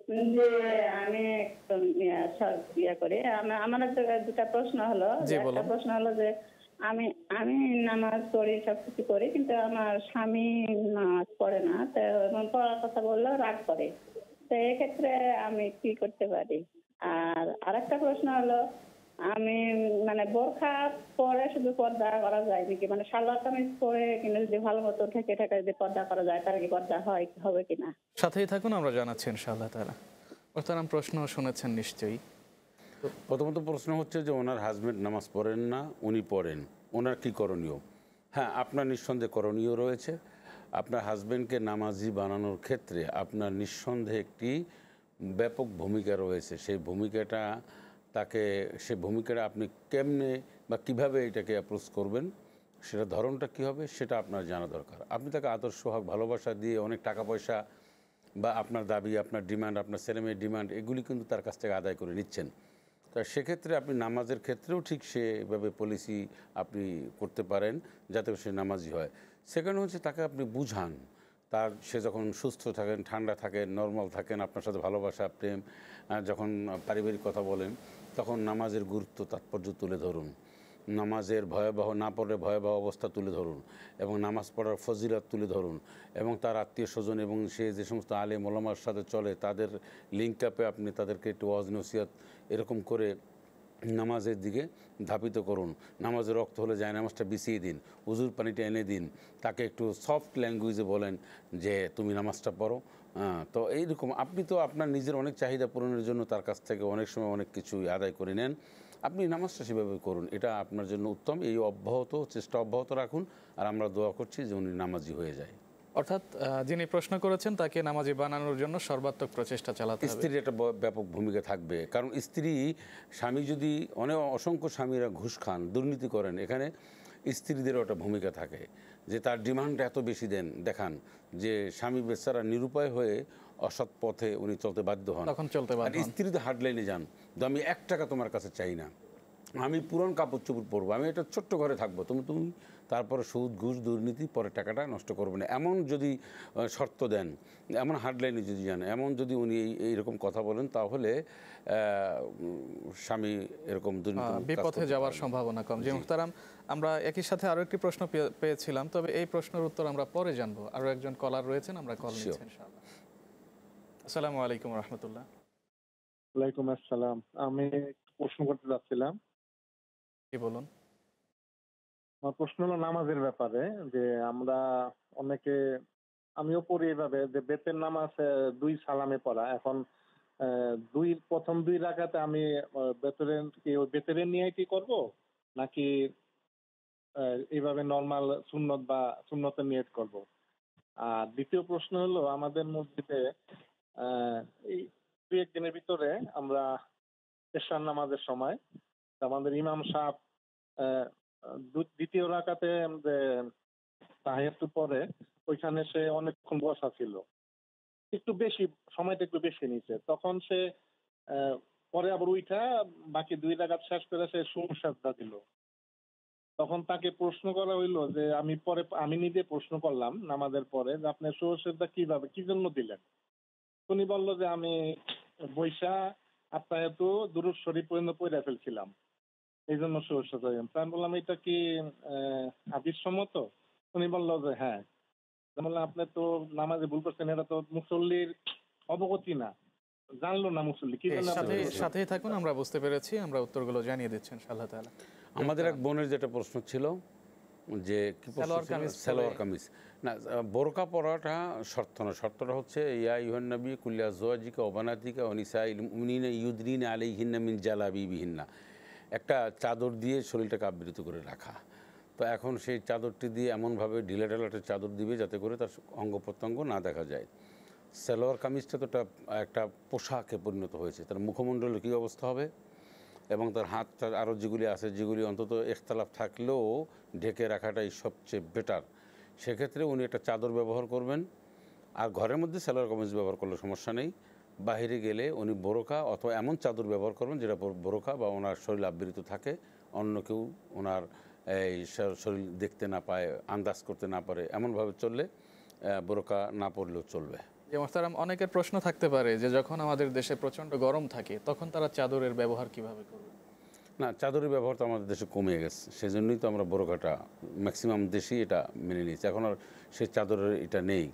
যে আমি একদম ইয়া করি। আমার একটা দুটা প্রশ্ন হলো, জি একটা বলুন। প্রশ্ন হলো যে আমি আমি নামাজ পড়ি, সবকিছু করি, কিন্তু আমার স্বামী নামাজ পড়ে না। তো এবং পড়ার কথা বললেও রাগ করে। তো এক্ষেত্রে আমি কি করতে পারি? আর আরেকটা প্রশ্ন হলো, আমি মানে বোরখা পরে শুধু পর্দা করা যায় নাকি? মানে সালোয়ার কামিজ পরে কিন্তু যদি ভালো মতো ঠেকে ঠেকে যদি পর্দা করা যায়, তাহলে কি পর্দা হবে কিনা? সাথেই থাকুন, আমরা জানাচ্ছি ইনশাআল্লাহ তাআলা। মোহতারাম, প্রশ্ন শুনেছেন নিশ্চয়ই। প্রথমত প্রশ্ন হচ্ছে যে ওনার হাজব্যান্ড নামাজ পড়েন না, উনি পড়েন, ওনার কি করণীয়? হ্যাঁ, আপনার নিঃসন্দেহে করণীয় রয়েছে। আপনার হাজব্যান্ডকে নামাজি বানানোর ক্ষেত্রে আপনার নিঃসন্দেহে একটি ব্যাপক ভূমিকা রয়েছে। সেই ভূমিকাটা আপনি কেমনে বা কিভাবে এটাকে অ্যাপ্রোচ করবেন, সেটা ধরনটা কী হবে সেটা আপনার জানা দরকার। আপনি তাকে আদর সোহাগ ভালোবাসা দিয়ে অনেক টাকা পয়সা বা আপনার দাবি, আপনার ডিমান্ড, আপনার ছেলেমেয়ের ডিমান্ড, এগুলি কিন্তু তার কাছ থেকে আদায় করে নিচ্ছেন। তা সেক্ষেত্রে আপনি নামাজের ক্ষেত্রেও ঠিক সেভাবে পলিসি আপনি করতে পারেন যাতে সে নামাজি হয়। সেকেন্ড হচ্ছে তাকে আপনি বুঝান, সে যখন সুস্থ থাকেন, ঠান্ডা থাকেন, নর্মাল থাকেন, আপনার সাথে ভালোবাসা প্রেম, যখন পারিবারিক কথা বলেন, তখন নামাজের গুরুত্ব তাৎপর্য তুলে ধরুন, নামাজের ভয়াবহ, না পড়লে ভয়াবহ অবস্থা তুলে ধরুন, এবং নামাজ পড়ার ফজিলত তুলে ধরুন, এবং তার আত্মীয় স্বজন এবং সে যে সমস্ত আলেম ওলামার সাথে চলে তাদের লিঙ্ক আপে আপনি তাদেরকে একটু ওয়াজ নসিহত এরকম করে নামাজের দিকে ধাপিত করুন। নামাজের রক্ত হলে যায় নামাজটা বিছিয়ে দিন, উজুর পানিটা এনে দিন, তাকে একটু সফট ল্যাঙ্গুয়েজে বলেন যে তুমি নামাজটা পড়ো। তো এইরকম আপনি তো আপনার নিজের অনেক চাহিদা পূরণের জন্য তার কাছ থেকে অনেক সময় অনেক কিছুই আদায় করে নেন। আপনি নামাজটা সেভাবে করুন, এটা আপনার জন্য উত্তম। এই চেষ্টা অব্যাহত রাখুন, আর আমরা দোয়া করছি যে উনি নামাজি হয়ে যায়। অর্থাৎ যিনি প্রশ্ন করেছেন তাকে নামাজি বানানোর জন্য সর্বাত্মক প্রচেষ্টা চালাতে হবে। স্ত্রীর একটা ব্যাপক ভূমিকা থাকবে, কারণ স্বামী যদি অসংখ্য স্বামীরা ঘুষ খান, দুর্নীতি করেন, এখানে স্ত্রীদেরও একটা ভূমিকা থাকে যে তার ডিমান্ড এত বেশি দেখান যে স্বামী বেচারা নিরুপায় হয়ে অসৎ পথে উনি চলতে বাধ্য হন। তখন চলতে বাধ্য হন। স্ত্রী তো হার্ডলাইনে যান, তো আমি 1 টাকা তোমার কাছে চাই না, আমি পুরান কাপড় চোপড় পরবো, আমি একটা ছোট্ট ঘরে থাকবো, তুমি তারপরে সুদ ঘুষ দুর্নীতি পরে টাকাটা নষ্ট করবে না, এমন যদি শর্ত দেন, এমন হার্ডলাইনে যদি যান, এমন যদি উনি এইরকম কথা বলেন, তাহলে স্বামী এরকম বিপথে যাওয়ার সম্ভাবনা কম। জি মুহতারাম, আমরা একই সাথে আরো একটি প্রশ্ন পেয়েছিলাম, তবে এই প্রশ্নের উত্তর আমরা পরে জানবো। আরো একজন কলার রয়েছেন, আমরা কল নিচ্ছি ইনশাআল্লাহ। আসসালামু আলাইকুম ওয়া রাহমাতুল্লাহ। ওয়ালাইকুম আসসালাম। আমি একটু প্রশ্ন করতে চাচ্ছিলাম। কি বলুন। আমার প্রশ্ন হলো নামাজের ব্যাপারে, যে আমরা অনেকে, আমিও পড়ি এভাবে যে বেতের নামাজ 2 সালামে পড়া। এখন প্রথম 2 রাকাতে আমি বেতরের নিয়ে কি করব, নাকি এইভাবে নরমাল সুন্নত বা সুন্নতের নিয়ত করব? আর দ্বিতীয় প্রশ্ন হলো, আমাদের মসজিদে এই 2-1 দিনের ভিতরে আমরা এশার নামাজের সময় আমাদের ইমাম সাহেব দ্বিতীয় রাকাতে যে তাহিয়াতুর পরে ওইখানে সে অনেকক্ষণ বসা ছিল, একটু বেশি সময়টা একটু বেশি নিছে। তখন সে পরে আবার উইঠা বাকি 2 রাকাত শেষ করে সে সুরসাজদা দিল। তখন তাকে প্রশ্ন করা হইলো যে আমি নিজে প্রশ্ন করলাম নামাজের পরে যে আপনি সুরসাজদা কি জন্য দিলেন? উনি বলল যে আমি বৈশা আত্মায়াতু দুরূদ শরীফ পর্যন্ত পড়ে ফেলছিলাম, এই জন্য সুরসাজদা দিলাম। আমি বললাম এটা কি হাদিস সম্মত? উনি বলল যে হ্যাঁ। বললাম আপনি তো নামাজে ভুল করছেন, এটা তো মুসল্লির অবগতি না, জানলো না মুসল্লি, কি জন্য? সাথেই থাকুন, আমরা বুঝতে পেরেছি, আমরা উত্তরগুলো জানিয়ে দিচ্ছি ইনশাআল্লাহ তাআলা। আমাদের এক বোনের যেটা প্রশ্ন ছিল যে কি সালোয়ার কামিজ না, বোরকা পরাটা শর্ত না, শর্তটা হচ্ছে ইয়া আইয়ুহান নবী কুল্লি আজওয়াজিকা ওয়া বানাতিকা ওয়া নিসাইল মুমিনিনা ইউদনিনা আলাইহিন্না মিন জালাবিবিহিন্না, একটা চাদর দিয়ে শরীরটাকে আবৃত করে রাখা। তো এখন সেই চাদরটি দিয়ে এমনভাবে ঢিলাঢালাটা চাদর দিবে যাতে করে তার অঙ্গ প্রত্যঙ্গ না দেখা যায়। সালোয়ার কামিজটা তো একটা পোশাকে পরিণত হয়েছে, তার মুখমণ্ডলের কী অবস্থা হবে এবং তার হাতটা আরও যেগুলি আছে, যেগুলি অন্তত ইখতিলাফ থাকলেও ঢেকে রাখাটাই সবচেয়ে বেটার। সেক্ষেত্রে উনি একটা চাদর ব্যবহার করবেন, আর ঘরের মধ্যে সালোয়ার কামিজ ব্যবহার করলে সমস্যা নেই। বাইরে গেলে উনি বোরকা অথবা এমন চাদর ব্যবহার করবেন যেটা বোরকা বা ওনার শরীর আবৃত থাকে, অন্য কেউ ওনার এই শরীর দেখতে না পায়, আন্দাজ করতে না পারে, এমনভাবে চললে বোরকা না পরলেও চলবে। যে মোহতারাম, অনেকের প্রশ্ন থাকতে পারে যে যখন আমাদের দেশে প্রচণ্ড গরম থাকে তখন তারা চাদরের ব্যবহার কিভাবে করবে? না, চাদরের ব্যবহার তো আমাদের দেশে কমে গেছে, সেজন্যই তো আমরা বোরখাটা ম্যাক্সিমাম দেশেই এটা মেনে নিয়েছি। এখন আর সেই চাদরের এটা নেই,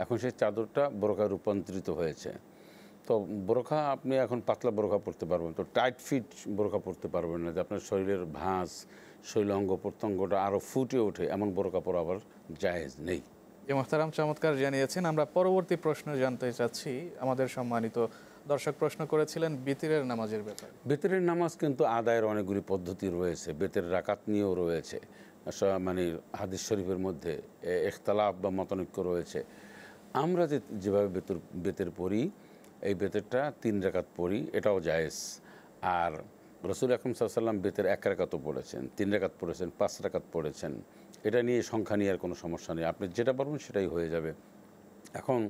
এখন সেই চাদরটা বোরখায় রূপান্তরিত হয়েছে। তো বোরখা আপনি এখন পাতলা বোরখা পরতে পারবেন, তো টাইট ফিট বোরখা পরতে পারবেন না, যে আপনার শরীরের ভাঁজ, শরীর অঙ্গ প্রত্যঙ্গটা আরও ফুটে ওঠে, এমন বোরখা পরা আবার জায়েজ নেই। যে মোহতারাম চমৎকার জানিয়েছেন। আমরা পরবর্তী প্রশ্ন জানতে চাচ্ছি। আমাদের সম্মানিত দর্শক প্রশ্ন করেছিলেন বিতিরের নামাজের ব্যাপারে। বেতেরের নামাজ কিন্তু আদায়ের অনেকগুলি পদ্ধতি রয়েছে, বেতের রাকাত নিয়েও রয়েছে, মানে হাদিস শরীফের মধ্যে ইখতিলাফ বা মতানৈক্য রয়েছে। আমরা যেভাবে বেতের পড়ি, এই বেতেরটা 3 রাকাত পড়ি, এটাও জায়েজ। আর রসুল আকরাম সাল্লাল্লাহু আলাইহি ওয়াসাল্লাম বেতের 1 রাকাতও পড়েছেন, 3 রাকাত পড়েছেন, 5 রাকাত পড়েছেন। এটা নিয়ে সংখ্যা নিয়ে আর কোনো সমস্যা নেই, আপনি যেটা পারবেন সেটাই হয়ে যাবে। এখন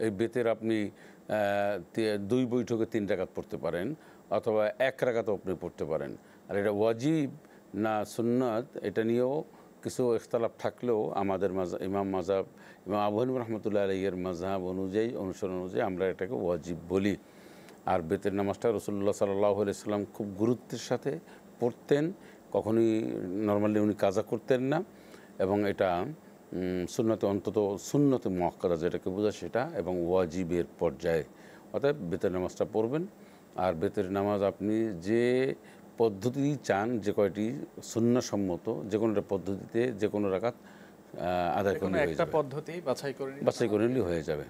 এই বেতের আপনি 2 বৈঠকে 3 রাকাত পড়তে পারেন, অথবা 1 রাকাতও আপনি পড়তে পারেন। আর এটা ওয়াজিব না সুন্নাত, এটা নিয়েও কিছু ইখতিলাফ থাকলেও আমাদের ইমাম আবু হানিফা রহমতুল্লাহ আলাইহির মাযহাব অনুসরণ অনুযায়ী আমরা এটাকে ওয়াজিব বলি। আর বেতের নামাজটা রাসূলুল্লাহ সাল্লাল্লাহু আলাইহি ওয়াসাল্লাম খুব গুরুত্বের সাথে পড়তেন, কখনোই নর্মালি উনি কাজা করতেন না, এবং এটা সুন্নতে, অন্তত সুন্নতে মুআক্কাদা যেটাকে বোঝায় সেটা, এবং ওয়াজিবের পর্যায়ে। অর্থাৎ বেতের নামাজটা পড়বেন। আর বেতের নামাজ আপনি যে পদ্ধতি চান, যে কয়টি সুন্নাহসম্মত, যে কোনো একটা পদ্ধতিতে যে কোনো রাকাত আদায় করলে হয়ে একটা যাবে, পদ্ধতি বাছাই করে নিলেই হয়ে যাবে।